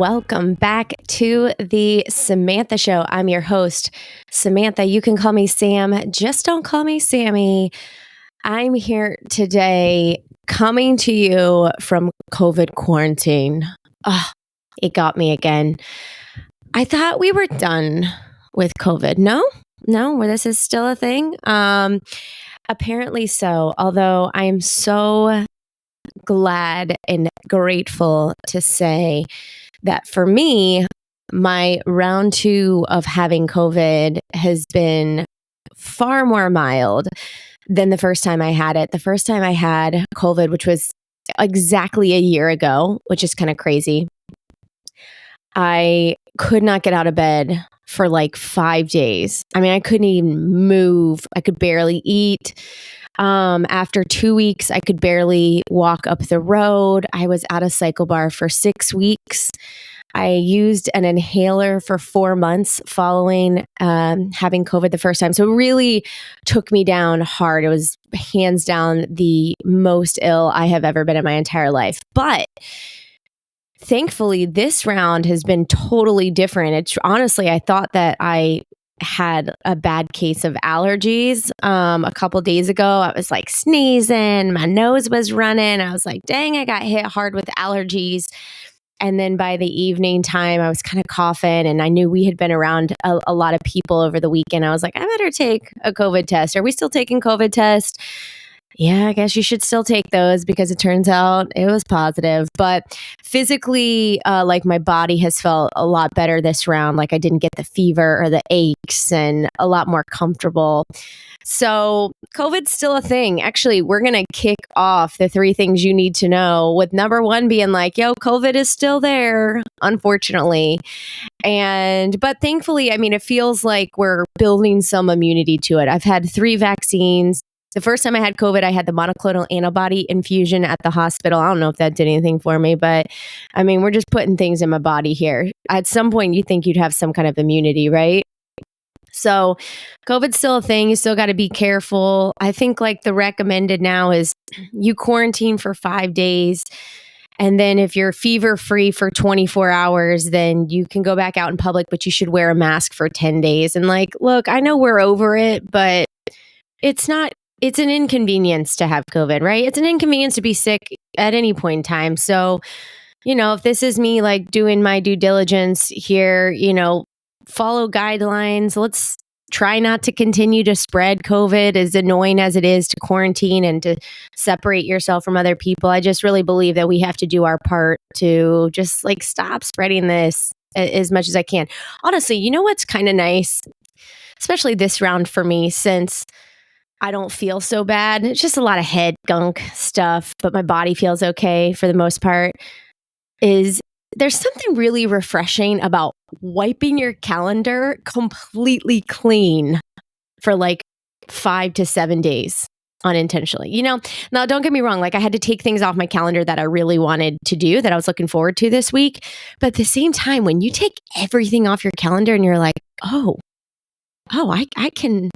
welcome back to the Samantha Show. I'm your host, Samantha. You can call me Sam, just don't call me Sammy. I'm here today coming to you from COVID quarantine. It got me again. I thought we were done with COVID. No, where this is still a thing. Apparently so, although I am so glad and grateful to say that for me, my round 2 of having COVID has been far more mild than the first time I had it. The first time I had COVID, which was exactly a year ago, which is kind of crazy, I could not get out of bed for like 5 days. I mean, I couldn't even move. I could barely eat. After 2 weeks, I could barely walk up the road. I was at a cycle bar for 6 weeks. I used an inhaler for 4 months following having COVID the first time. So it really took me down hard. It was hands down the most ill I have ever been in my entire life. But thankfully, this round has been totally different. It's honestly, I thought that I had a bad case of allergies. A couple days ago, I was like sneezing, my nose was running. I was like, dang, I got hit hard with allergies. And then by the evening time, I was kind of coughing, and I knew we had been around a lot of people over the weekend. I was like, I better take a COVID test. Are we still taking COVID tests? Yeah, I guess you should still take those because it turns out it was positive. But physically, like my body has felt a lot better this round. Like I didn't get the fever or the aches and a lot more comfortable. So COVID's still a thing. Actually, we're going to kick off the 3 things you need to know with number 1 being like, yo, COVID is still there, unfortunately. But thankfully, I mean, it feels like we're building some immunity to it. I've had 3 vaccines. The first time I had COVID, I had the monoclonal antibody infusion at the hospital. I don't know if that did anything for me, but I mean, we're just putting things in my body here. At some point, you think you'd have some kind of immunity, right? So COVID's still a thing. You still got to be careful. I think like the recommended now is you quarantine for 5 days. And then if you're fever free for 24 hours, then you can go back out in public, but you should wear a mask for 10 days. And like, look, I know we're over it, but it's an inconvenience to have COVID, right? It's an inconvenience to be sick at any point in time. So, if this is me like doing my due diligence here, follow guidelines. Let's try not to continue to spread COVID, as annoying as it is to quarantine and to separate yourself from other people. I just really believe that we have to do our part to just like stop spreading this as much as I can. Honestly, you know what's kind of nice, especially this round for me, since I don't feel so bad. It's just a lot of head gunk stuff, but my body feels okay for the most part. There's something really refreshing about wiping your calendar completely clean for like 5 to 7 days unintentionally. Now don't get me wrong. Like I had to take things off my calendar that I really wanted to do, that I was looking forward to this week. But at the same time, when you take everything off your calendar and you're like, oh, I can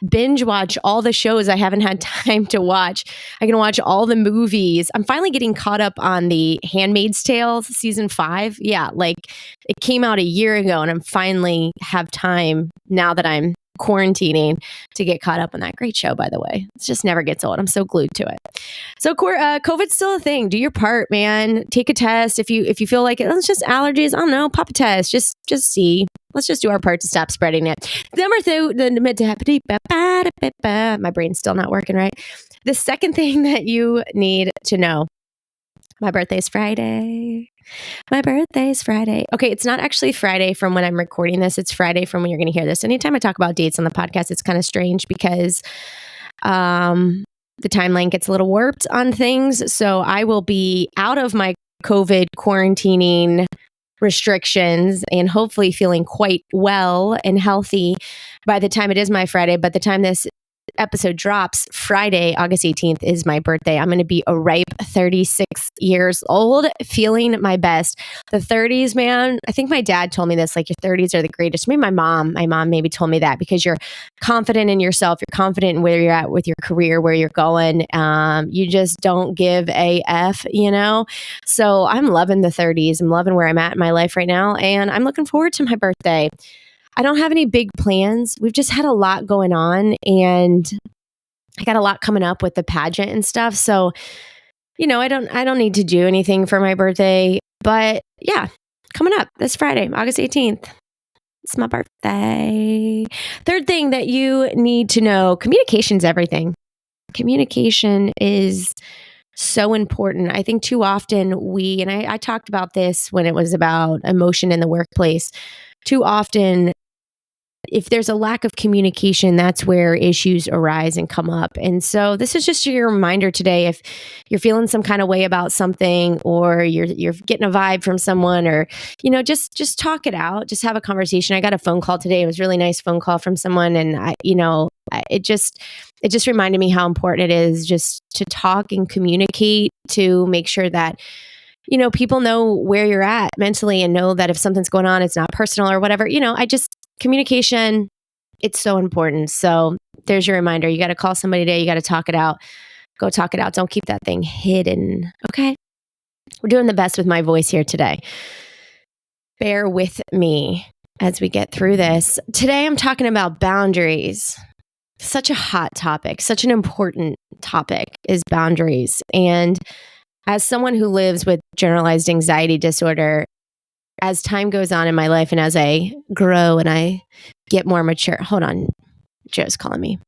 binge watch all the shows I haven't had time to watch. I can watch all the movies. I'm finally getting caught up on the Handmaid's Tale season 5. Yeah, like it came out a year ago and I'm finally have time now that I'm quarantining to get caught up on that great show, by the way. It just never gets old. I'm so glued to it. So COVID's still a thing. Do your part, man. Take a test. If you feel like it's just allergies, I don't know, pop a test. Just see. Let's just do our part to stop spreading it. Number 2, my brain's still not working right. The second thing that you need to know, my birthday's Friday. Okay, it's not actually Friday from when I'm recording this. It's Friday from when you're going to hear this. Anytime I talk about dates on the podcast, it's kind of strange because the timeline gets a little warped on things. So I will be out of my COVID quarantining restrictions and hopefully feeling quite well and healthy by the time it is my Friday. By the time this episode drops Friday, August 18th is my birthday. I'm going to be a ripe 36 years old, feeling my best. The 30s, man, I think my dad told me this, like your 30s are the greatest. Maybe my mom maybe told me that because you're confident in yourself. You're confident in where you're at with your career, where you're going. You just don't give a F, So I'm loving the 30s. I'm loving where I'm at in my life right now. And I'm looking forward to my birthday. I don't have any big plans. We've just had a lot going on and I got a lot coming up with the pageant and stuff. So, I don't need to do anything for my birthday, but yeah, coming up this Friday, August 18th. It's my birthday. Third thing that you need to know, communication's everything. Communication is so important. I think too often I talked about this when it was about emotion in the workplace. Too often, if there's a lack of communication, that's where issues arise and come up. And so this is just your reminder today. If you're feeling some kind of way about something, or you're getting a vibe from someone, or just talk it out. Just have a conversation. I got a phone call today. It was a really nice phone call from someone, and it just reminded me how important it is just to talk and communicate to make sure that people know where you're at mentally and know that if something's going on, it's not personal or whatever. Communication, it's so important. So there's your reminder. You got to call somebody today. You got to talk it out. Go talk it out. Don't keep that thing hidden. Okay. We're doing the best with my voice here today. Bear with me as we get through this. Today, I'm talking about boundaries. Such a hot topic, such an important topic is boundaries. And as someone who lives with generalized anxiety disorder, as time goes on in my life and as I grow and I get more mature, hold on, Joe's calling me.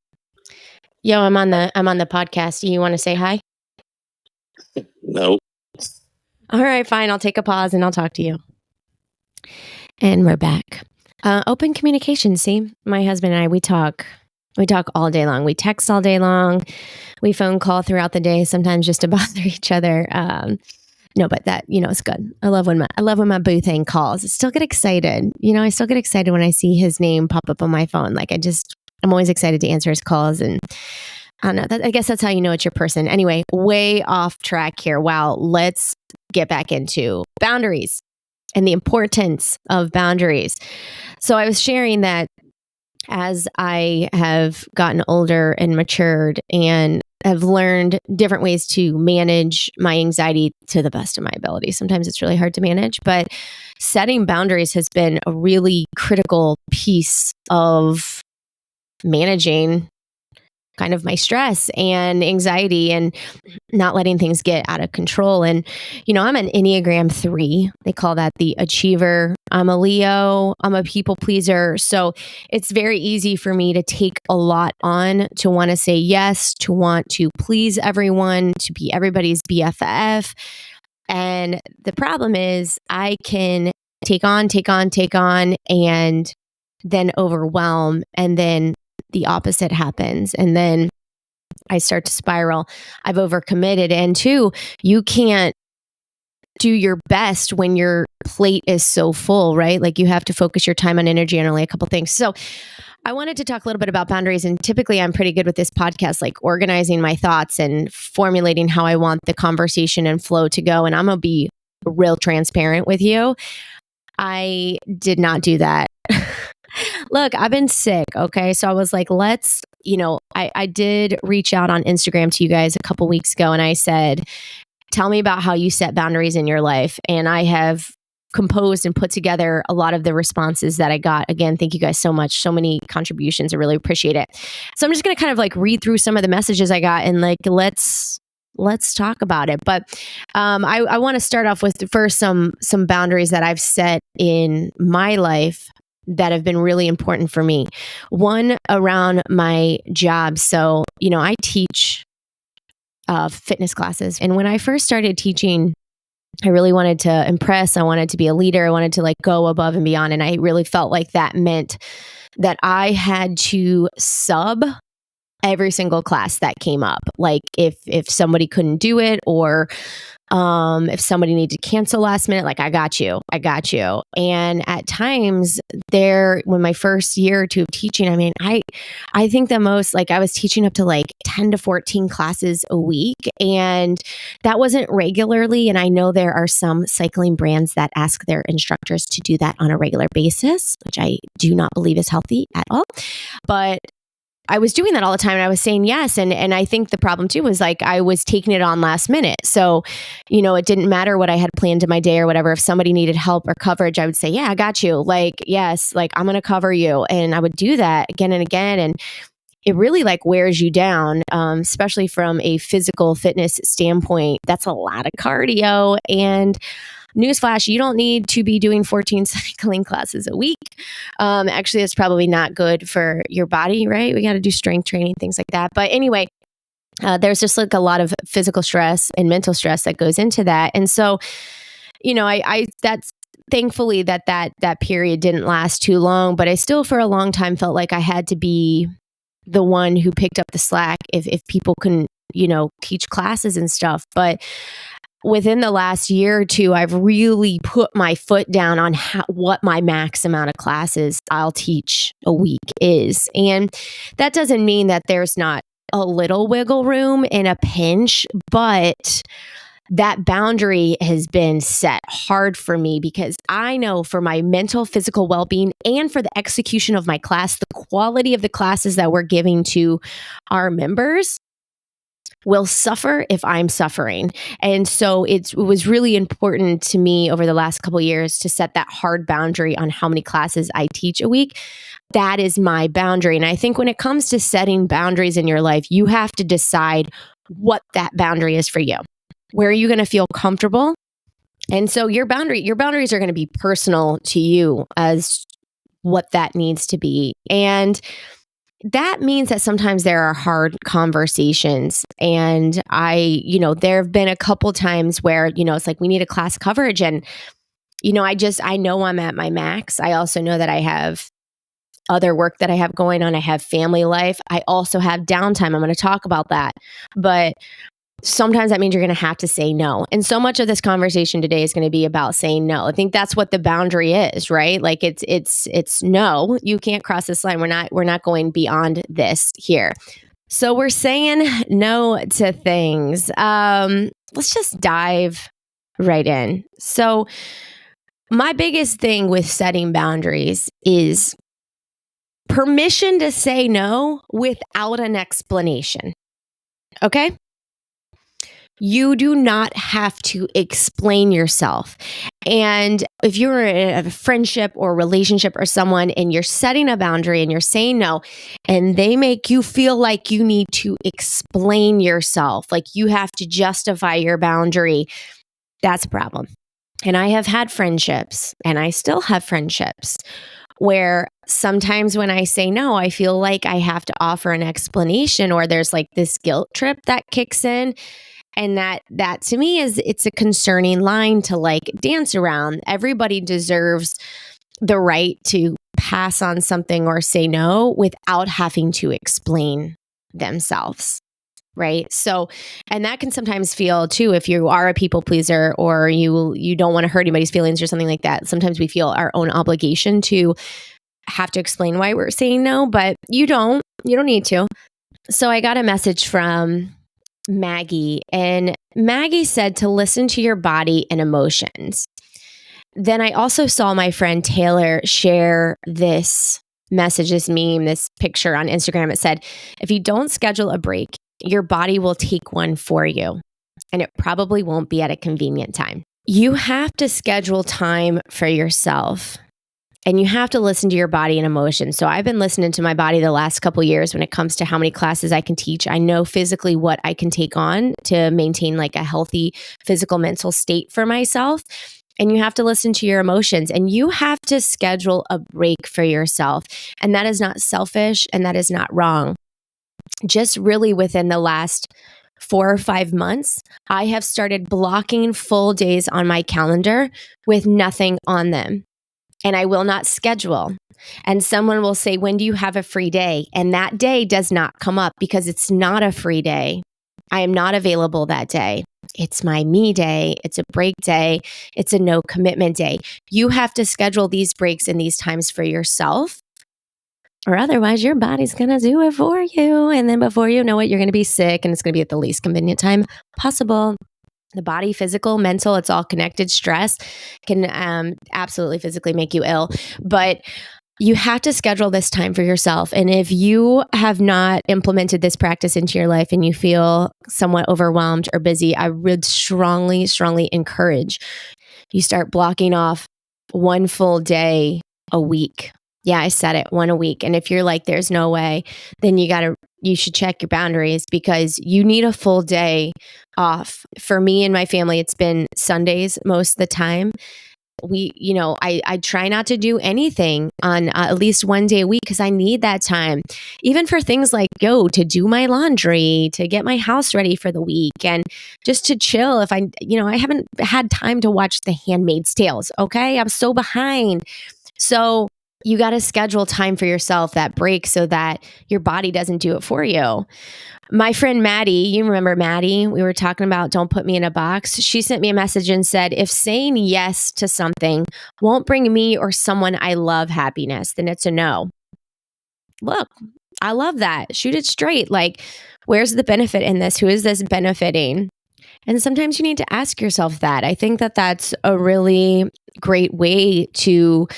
Yo, I'm on the podcast. Do you want to say hi? No. All right, fine. I'll take a pause and I'll talk to you. And we're back. Open communication. See, my husband and I, we talk all day long. We text all day long. We phone call throughout the day, sometimes just to bother each other. No, but that, it's good. I love when my boo thing calls. I still get excited. I still get excited when I see his name pop up on my phone. Like I'm always excited to answer his calls. And I don't know, I guess that's how you know it's your person. Anyway, way off track here. Wow. Let's get back into boundaries and the importance of boundaries. So I was sharing that as I have gotten older and matured and have learned different ways to manage my anxiety to the best of my ability. Sometimes it's really hard to manage, but setting boundaries has been a really critical piece of managing kind of my stress and anxiety and not letting things get out of control. And, I'm an Enneagram 3. They call that the achiever. I'm a Leo. I'm a people pleaser. So it's very easy for me to take a lot on, to want to say yes, to want to please everyone, to be everybody's BFF. And the problem is I can take on, and then overwhelm, and then the opposite happens. And then I start to spiral. I've overcommitted. And two, you can't do your best when your plate is so full, right? Like you have to focus your time and energy on only a couple things. So I wanted to talk a little bit about boundaries. And typically I'm pretty good with this podcast, like organizing my thoughts and formulating how I want the conversation and flow to go. And I'm going to be real transparent with you. I did not do that. Look, I've been sick. Okay. So I was like, I did reach out on Instagram to you guys a couple weeks ago and I said, tell me about how you set boundaries in your life. And I have composed and put together a lot of the responses that I got. Again, thank you guys so much. So many contributions. I really appreciate it. So I'm just going to kind of like read through some of the messages I got and like, let's talk about it. But I want to start off with first some boundaries that I've set in my life that have been really important for me. One, around my job. So, I teach fitness classes. And when I first started teaching, I really wanted to impress. I wanted to be a leader. I wanted to like go above and beyond. And I really felt like that meant that I had to sub every single class that came up. Like if somebody couldn't do it, or If somebody needed to cancel last minute, like, I got you. And at times when my first year or two of teaching, I mean, I think the most, like, I was teaching up to like 10 to 14 classes a week, and that wasn't regularly. And I know there are some cycling brands that ask their instructors to do that on a regular basis, which I do not believe is healthy at all. But I was doing that all the time, and I was saying yes. And I think the problem too was, like, I was taking it on last minute. So, it didn't matter what I had planned in my day or whatever. If somebody needed help or coverage, I would say, yeah, I got you. Like, yes, like, I'm going to cover you. And I would do that again and again. And it really, like, wears you down, especially from a physical fitness standpoint. That's a lot of cardio. And newsflash, you don't need to be doing 14 cycling classes a week. Actually, it's probably not good for your body, right? We got to do strength training, things like that. But anyway, there's just like a lot of physical stress and mental stress that goes into that. And so, that's thankfully that period didn't last too long, but I still for a long time felt like I had to be the one who picked up the slack if people couldn't, teach classes and stuff. But within the last year or two, I've really put my foot down on what my max amount of classes I'll teach a week is. And that doesn't mean that there's not a little wiggle room in a pinch, but that boundary has been set hard for me, because I know for my mental, physical well-being and for the execution of my class, the quality of the classes that we're giving to our members will suffer if I'm suffering. And so it was really important to me over the last couple of years to set that hard boundary on how many classes I teach a week. That is my boundary. And I think when it comes to setting boundaries in your life, you have to decide what that boundary is for you. Where are you going to feel comfortable? And so your boundaries are going to be personal to you as what that needs to be. And that means that sometimes there are hard conversations. And there have been a couple times where, it's like we need a class coverage. And, I know I'm at my max. I also know that I have other work that I have going on. I have family life. I also have downtime. I'm going to talk about that. But sometimes that means you're going to have to say no. And so much of this conversation today is going to be about saying no. I think that's what the boundary is, right? Like it's no, you can't cross this line. We're not going beyond this here. So we're saying no to things. Let's just dive right in. So my biggest thing with setting boundaries is permission to say no without an explanation. Okay? You do not have to explain yourself. And if you're in a friendship or relationship or someone and you're setting a boundary and you're saying no, and they make you feel like you need to explain yourself, like you have to justify your boundary, that's a problem. And I have had friendships, and I still have friendships, where sometimes when I say no, I feel like I have to offer an explanation, or there's like this guilt trip that kicks in. And that to me it's a concerning line to like dance around. Everybody deserves the right to pass on something or say no without having to explain themselves. Right. So, and that can sometimes feel too, if you are a people pleaser or you don't want to hurt anybody's feelings or something like that. Sometimes we feel our own obligation to have to explain why we're saying no, but you don't need to. So I got a message from Maggie, and Maggie said to listen to your body and emotions. Then I also saw my friend Taylor share this message, this meme, this picture on Instagram. It said, if you don't schedule a break, your body will take one for you, and it probably won't be at a convenient time. You have to schedule time for yourself. And you have to listen to your body and emotions. So I've been listening to my body the last couple of years when it comes to how many classes I can teach. I know physically what I can take on to maintain like a healthy physical mental state for myself. And you have to listen to your emotions, and you have to schedule a break for yourself. And that is not selfish, and that is not wrong. Just really within the last 4 or 5 months, I have started blocking full days on my calendar with nothing on them. And I will not schedule. And someone will say, when do you have a free day? And that day does not come up because it's not a free day. I am not available that day. It's my me day. It's a break day. It's a no commitment day. You have to schedule these breaks and these times for yourself, or otherwise your body's going to do it for you. And then before you know it, you're going to be sick and it's going to be at the least convenient time possible. The body, physical, mental, it's all connected. Stress can absolutely physically make you ill. But you have to schedule this time for yourself. And if you have not implemented this practice into your life and you feel somewhat overwhelmed or busy, I would strongly, strongly encourage you start blocking off one full day a week. Yeah, I said it, one a week. And if you're like, there's no way, then you should check your boundaries, because you need a full day off. For me and my family, it's been Sundays most of the time. I try not to do anything on at least one day a week, because I need that time, even for things like to do my laundry, to get my house ready for the week, and just to chill. If I haven't had time to watch The Handmaid's Tales. Okay. I'm so behind. So you got to schedule time for yourself, that break, so that your body doesn't do it for you. My friend Maddie, you remember Maddie? We were talking about don't put me in a box. She sent me a message and said, if saying yes to something won't bring me or someone I love happiness, then it's a no. Look, I love that. Shoot it straight. Like, where's the benefit in this? Who is this benefiting? And sometimes you need to ask yourself that. I think that that's a really great way to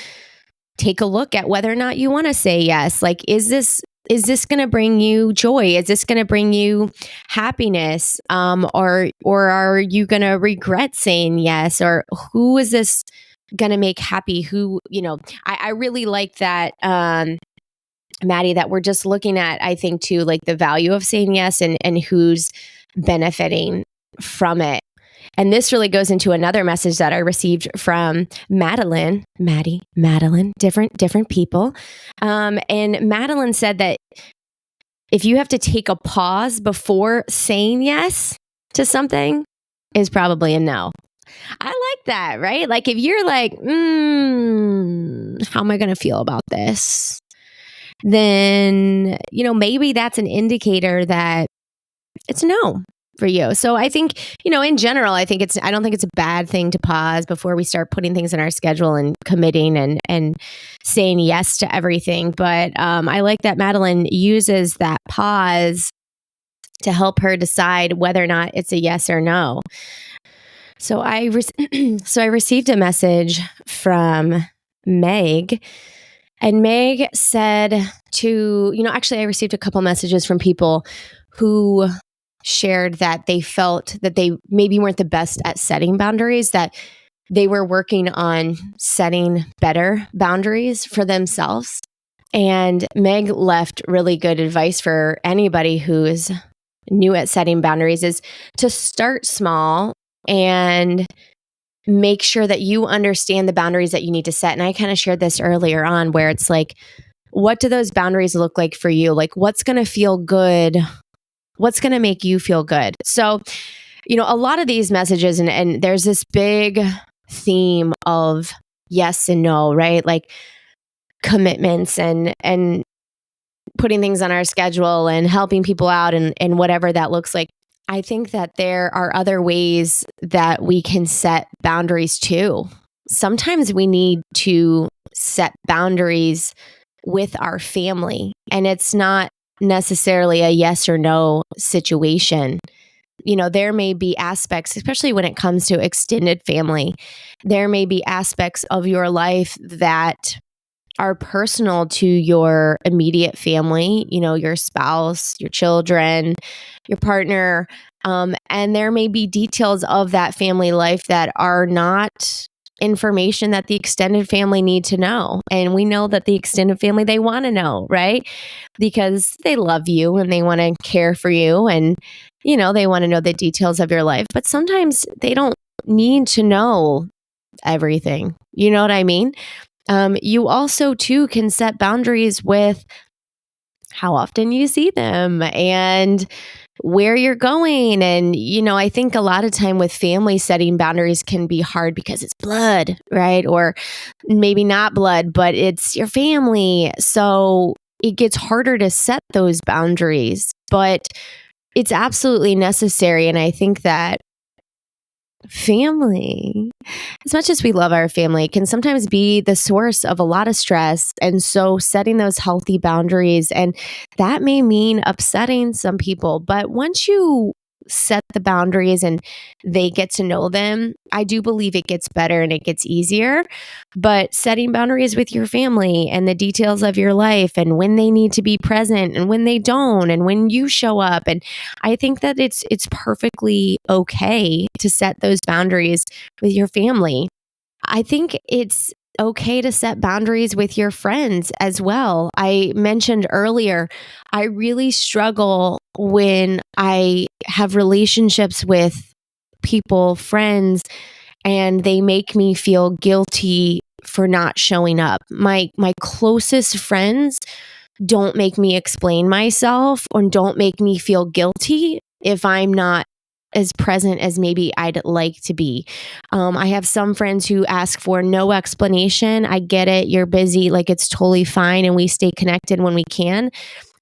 take a look at whether or not you want to say yes. Like, is this going to bring you joy? Is this going to bring you happiness? Or are you going to regret saying yes? Or who is this going to make happy? I really like that, Maddie, that we're just looking at, I think too, like the value of saying yes and who's benefiting from it. And this really goes into another message that I received from Madeline, different people. And Madeline said that if you have to take a pause before saying yes to something, is probably a no. I like that, right? Like if you're like, how am I going to feel about this? Then, maybe that's an indicator that it's a no for you. So I think, in general, I don't think it's a bad thing to pause before we start putting things in our schedule and committing and saying yes to everything. But I like that Madeline uses that pause to help her decide whether or not it's a yes or no. So I received a message from Meg, and Meg said actually I received a couple messages from people who shared that they felt that they maybe weren't the best at setting boundaries, that they were working on setting better boundaries for themselves. And Meg left really good advice for anybody who's new at setting boundaries, is to start small and make sure that you understand the boundaries that you need to set. And I kind of shared this earlier on, where it's like, what do those boundaries look like for you? Like, what's going to feel good? What's going to make you feel good? So, a lot of these messages, and there's this big theme of yes and no, right? Like commitments and putting things on our schedule and helping people out and whatever that looks like. I think that there are other ways that we can set boundaries too. Sometimes we need to set boundaries with our family, and it's not necessarily a yes or no situation. There may be aspects, especially when it comes to extended family, there may be aspects of your life that are personal to your immediate family, your spouse, your children, your partner. And there may be details of that family life that are not information that the extended family need to know. And we know that the extended family, they want to know, right? Because they love you and they want to care for you, and, they want to know the details of your life. But sometimes they don't need to know everything. You know what I mean? You also too can set boundaries with how often you see them and where you're going. And, I think a lot of time with family, setting boundaries can be hard because it's blood, right? Or maybe not blood, but it's your family. So it gets harder to set those boundaries, but it's absolutely necessary. And I think that Family. As much as we love our family, it can sometimes be the source of a lot of stress. And so setting those healthy boundaries, and that may mean upsetting some people, but once you set the boundaries and they get to know them, I do believe it gets better and it gets easier. But setting boundaries with your family and the details of your life and when they need to be present and when they don't and when you show up, and I think that it's perfectly okay to set those boundaries with your family. I think it's okay to set boundaries with your friends as well. I mentioned earlier, I really struggle when I have relationships with people, friends, and they make me feel guilty for not showing up. My closest friends don't make me explain myself or don't make me feel guilty if I'm not as present as maybe I'd like to be. I have some friends who ask for no explanation. I get it. You're busy. Like, it's totally fine. And we stay connected when we can.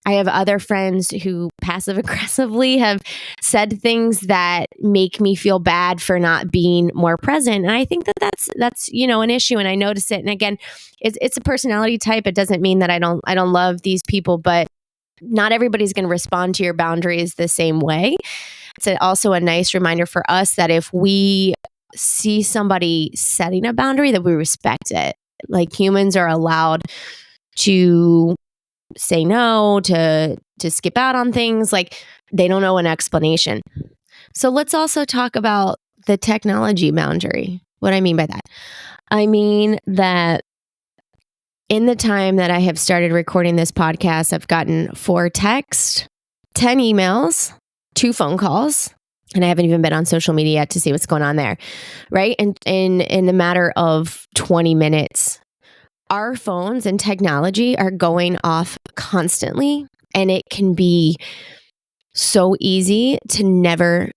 I have other friends who passive aggressively have said things that make me feel bad for not being more present. And I think that that's an issue. And I notice it. And again, it's a personality type. It doesn't mean that I don't love these people, but not everybody's going to respond to your boundaries the same way. It's also a nice reminder for us that if we see somebody setting a boundary, that we respect it. Like, humans are allowed to say no, to skip out on things. Like, they don't know an explanation. So let's also talk about the technology boundary. What I mean by that, I mean that in the time that I have started recording this podcast, I've gotten 4 texts, 10 emails, 2 phone calls, and I haven't even been on social media yet to see what's going on there, right? And in the matter of 20 minutes, our phones and technology are going off constantly, and it can be so easy to never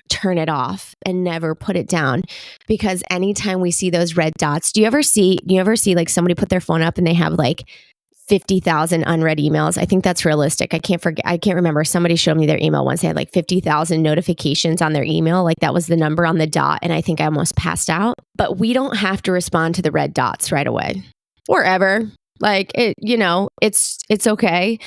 turn it off and never put it down, because anytime we see those red dots, do you ever see like somebody put their phone up and they have like 50,000 unread emails? I think that's realistic. I can't remember. Somebody showed me their email once. They had like 50,000 notifications on their email. Like, that was the number on the dot. And I think I almost passed out. But we don't have to respond to the red dots right away or ever. Like, it's okay.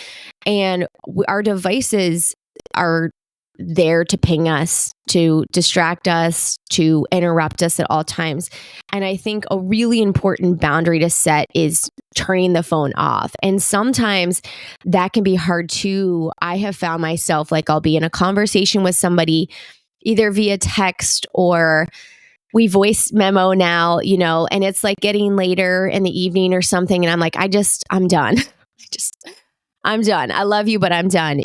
And our devices are there to ping us, to distract us, to interrupt us at all times. And I think a really important boundary to set is turning the phone off. And sometimes that can be hard too. I have found myself, like, I'll be in a conversation with somebody either via text or we voice memo now, and it's like getting later in the evening or something. And I'm like, I'm done. I'm done. I love you, but I'm done,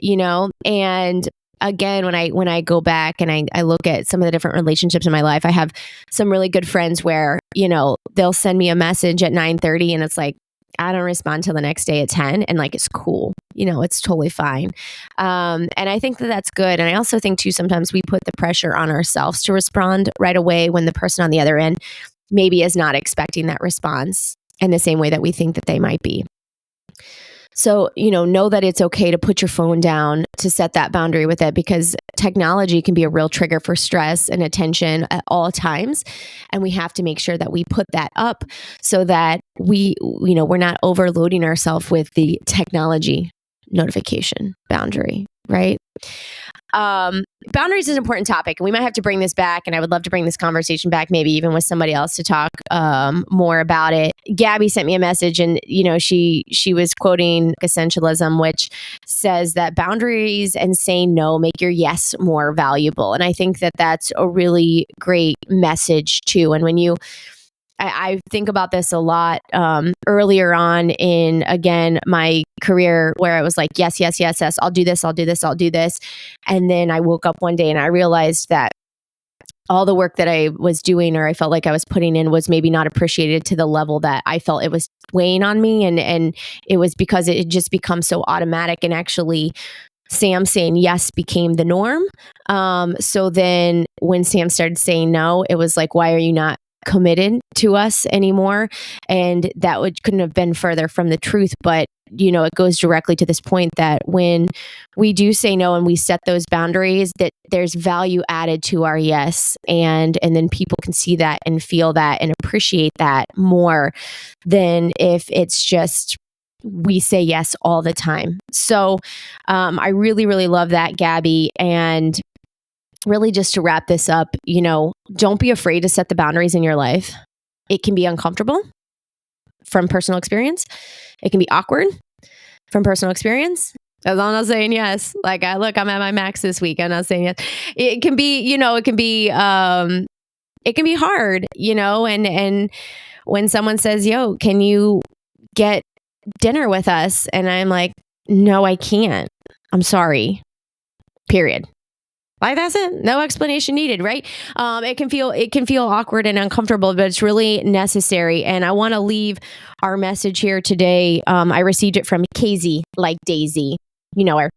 And again, when I go back and I look at some of the different relationships in my life, I have some really good friends where, they'll send me a message at 9:30 and it's like, I don't respond till the next day at 10, and like, it's cool. It's totally fine. And I think that that's good. And I also think too, sometimes we put the pressure on ourselves to respond right away when the person on the other end maybe is not expecting that response in the same way that we think that they might be. So, know that it's okay to put your phone down, to set that boundary with it, because technology can be a real trigger for stress and attention at all times. And we have to make sure that we put that up so that we're not overloading ourselves with the technology notification boundary, right? Boundaries is an important topic, and we might have to bring this back, and I would love to bring this conversation back, maybe even with somebody else to talk more about it. Gabby sent me a message, and she was quoting Essentialism, which says that boundaries and saying no make your yes more valuable. And I think that that's a really great message too. And when I think about this a lot earlier on in, again, my career, where I was like, yes, I'll do this. And then I woke up one day and I realized that all the work that I was doing, or I felt like I was putting in, was maybe not appreciated to the level that I felt it was weighing on me. And it was because it had just become so automatic, and actually Sam saying yes became the norm. So then when Sam started saying no, it was like, why are you not committed to us anymore. And that couldn't have been further from the truth. But, it goes directly to this point that when we do say no and we set those boundaries, that there's value added to our yes. And then people can see that and feel that and appreciate that more than if it's just we say yes all the time. So I really, really love that, Gabby. And really just to wrap this up, don't be afraid to set the boundaries in your life. It can be uncomfortable from personal experience. It can be awkward from personal experience. As long as I'm saying yes, like I'm at my max this week. I'm not saying yes. It can be, it can be hard, and when someone says, yo, can you get dinner with us? And I'm like, no, I can't. I'm sorry. Period. Like that's it. No explanation needed, right? It can feel awkward and uncomfortable, but it's really necessary. And I want to leave our message here today. I received it from Casey Like Daisy. You know her.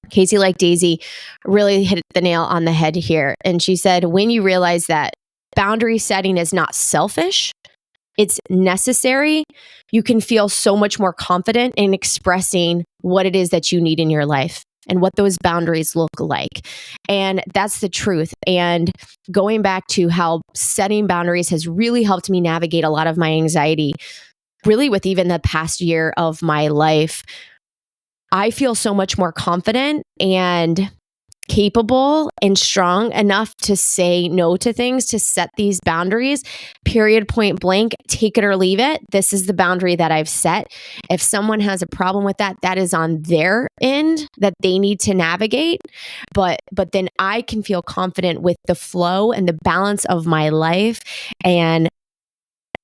Casey Like Daisy really hit the nail on the head here. And she said, when you realize that boundary setting is not selfish, it's necessary, you can feel so much more confident in expressing what it is that you need in your life and what those boundaries look like. And that's the truth. And going back to how setting boundaries has really helped me navigate a lot of my anxiety, really with even the past year of my life, I feel so much more confident and capable and strong enough to say no to things, to set these boundaries, period, point blank, take it or leave it. This is the boundary that I've set. If someone has a problem with that, that is on their end that they need to navigate. But then I can feel confident with the flow and the balance of my life. And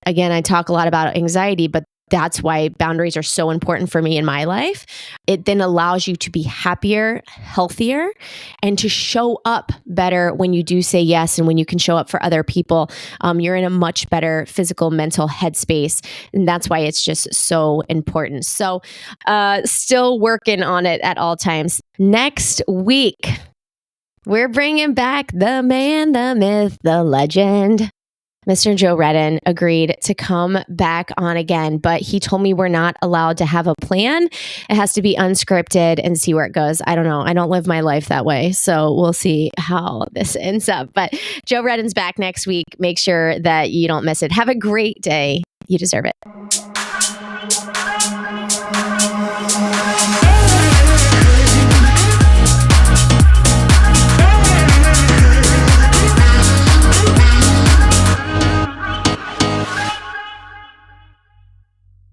again, I talk a lot about anxiety, but that's why boundaries are so important for me in my life. It then allows you to be happier, healthier, and to show up better when you do say yes and when you can show up for other people. You're in a much better physical, mental headspace. And that's why it's just so important. So still working on it at all times. Next week, we're bringing back the man, the myth, the legend. Mr. Joe Redden agreed to come back on again, but he told me we're not allowed to have a plan. It has to be unscripted and see where it goes. I don't know. I don't live my life that way. So we'll see how this ends up. But Joe Redden's back next week. Make sure that you don't miss it. Have a great day. You deserve it.